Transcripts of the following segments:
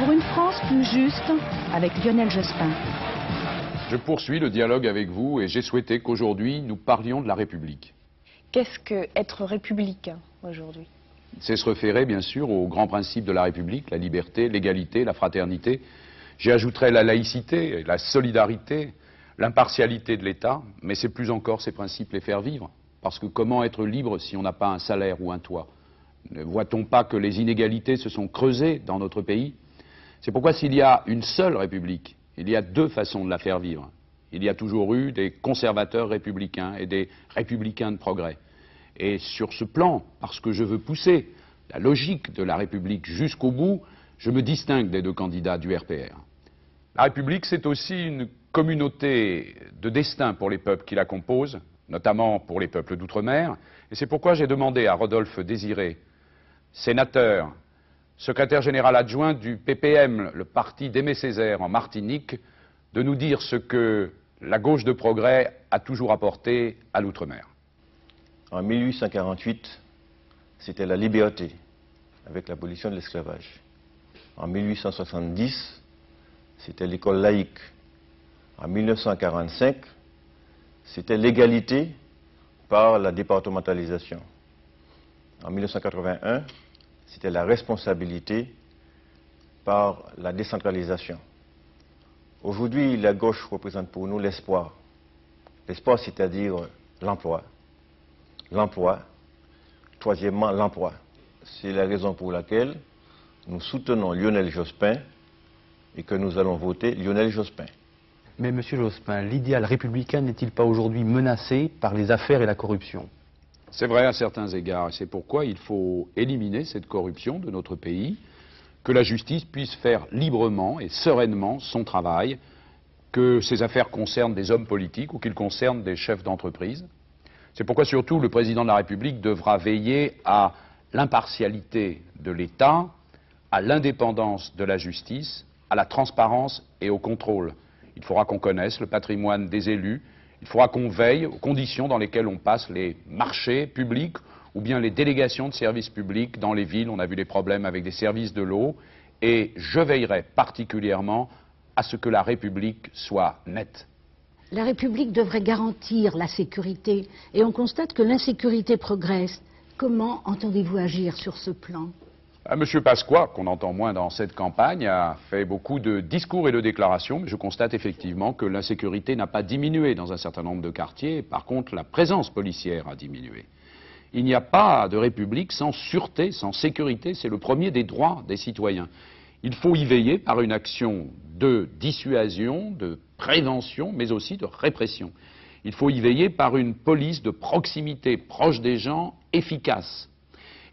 Pour une France plus juste, avec Lionel Jospin. Je poursuis le dialogue avec vous et j'ai souhaité qu'aujourd'hui nous parlions de la République. Qu'est-ce que être républicain aujourd'hui? C'est se référer bien sûr aux grands principes de la République, la liberté, l'égalité, la fraternité. J'y ajouterai la laïcité, la solidarité, l'impartialité de l'État, mais c'est plus encore ces principes les faire vivre. Parce que comment être libre si on n'a pas un salaire ou un toit? Ne voit-on pas que les inégalités se sont creusées dans notre pays? C'est pourquoi s'il y a une seule République, il y a deux façons de la faire vivre. Il y a toujours eu des conservateurs républicains et des républicains de progrès. Et sur ce plan, parce que je veux pousser la logique de la République jusqu'au bout, je me distingue des deux candidats du RPR. La République, c'est aussi une communauté de destin pour les peuples qui la composent, notamment pour les peuples d'outre-mer. Et c'est pourquoi j'ai demandé à Rodolphe Désiré, sénateur, secrétaire général adjoint du PPM, le parti d'Aimé Césaire en Martinique, de nous dire ce que la gauche de progrès a toujours apporté à l'outre-mer. En 1848, c'était la liberté, avec l'abolition de l'esclavage. En 1870, c'était l'école laïque. En 1945, c'était l'égalité par la départementalisation. En 1981, c'était la responsabilité par la décentralisation. Aujourd'hui, la gauche représente pour nous l'espoir. L'espoir, c'est-à-dire l'emploi. L'emploi. Troisièmement, l'emploi. C'est la raison pour laquelle nous soutenons Lionel Jospin et que nous allons voter Lionel Jospin. Mais Monsieur Jospin, l'idéal républicain n'est-il pas aujourd'hui menacé par les affaires et la corruption? C'est vrai à certains égards, et c'est pourquoi il faut éliminer cette corruption de notre pays, que la justice puisse faire librement et sereinement son travail, que ces affaires concernent des hommes politiques ou qu'ils concernent des chefs d'entreprise. C'est pourquoi surtout le président de la République devra veiller à l'impartialité de l'État, à l'indépendance de la justice, à la transparence et au contrôle. Il faudra qu'on connaisse le patrimoine des élus, il faudra qu'on veille aux conditions dans lesquelles on passe les marchés publics ou bien les délégations de services publics dans les villes. On a vu les problèmes avec des services de l'eau et je veillerai particulièrement à ce que la République soit nette. La République devrait garantir la sécurité et on constate que l'insécurité progresse. Comment entendez-vous agir sur ce plan? Monsieur Pasqua, qu'on entend moins dans cette campagne, a fait beaucoup de discours et de déclarations, mais je constate effectivement que l'insécurité n'a pas diminué dans un certain nombre de quartiers. Par contre, la présence policière a diminué. Il n'y a pas de République sans sûreté, sans sécurité. C'est le premier des droits des citoyens. Il faut y veiller par une action de dissuasion, de prévention, mais aussi de répression. Il faut y veiller par une police de proximité, proche des gens, efficace.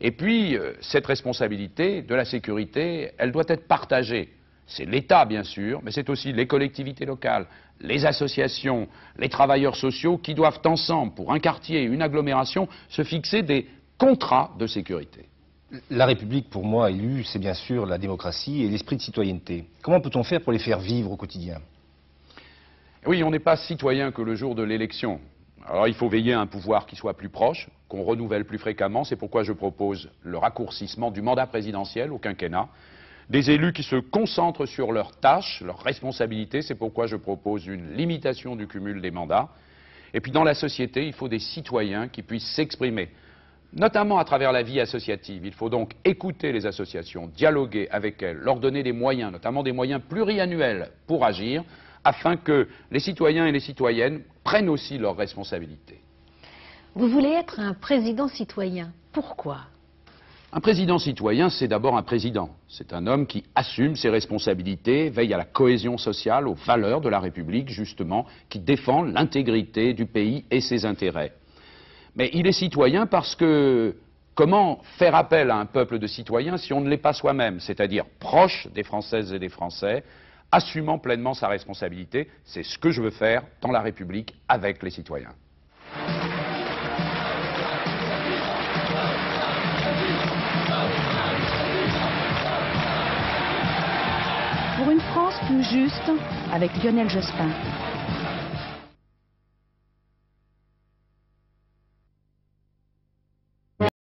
Et puis, cette responsabilité de la sécurité, elle doit être partagée. C'est l'État, bien sûr, mais c'est aussi les collectivités locales, les associations, les travailleurs sociaux qui doivent ensemble, pour un quartier, une agglomération, se fixer des contrats de sécurité. La République, pour moi, élue, c'est bien sûr la démocratie et l'esprit de citoyenneté. Comment peut-on faire pour les faire vivre au quotidien? Oui, on n'est pas citoyen que le jour de l'élection. Alors il faut veiller à un pouvoir qui soit plus proche, qu'on renouvelle plus fréquemment. C'est pourquoi je propose le raccourcissement du mandat présidentiel au quinquennat. Des élus qui se concentrent sur leurs tâches, leurs responsabilités. C'est pourquoi je propose une limitation du cumul des mandats. Et puis dans la société, il faut des citoyens qui puissent s'exprimer, notamment à travers la vie associative. Il faut donc écouter les associations, dialoguer avec elles, leur donner des moyens, notamment des moyens pluriannuels pour agir, afin que les citoyens et les citoyennes prennent aussi leurs responsabilités. Vous voulez être un président citoyen. Pourquoi? Un président citoyen, c'est d'abord un président. C'est un homme qui assume ses responsabilités, veille à la cohésion sociale, aux valeurs de la République, justement, qui défend l'intégrité du pays et ses intérêts. Mais il est citoyen parce que comment faire appel à un peuple de citoyens si on ne l'est pas soi-même, c'est-à-dire proche des Françaises et des Français, assumant pleinement sa responsabilité? C'est ce que je veux faire dans la République avec les citoyens. Pour une France plus juste, avec Lionel Jospin.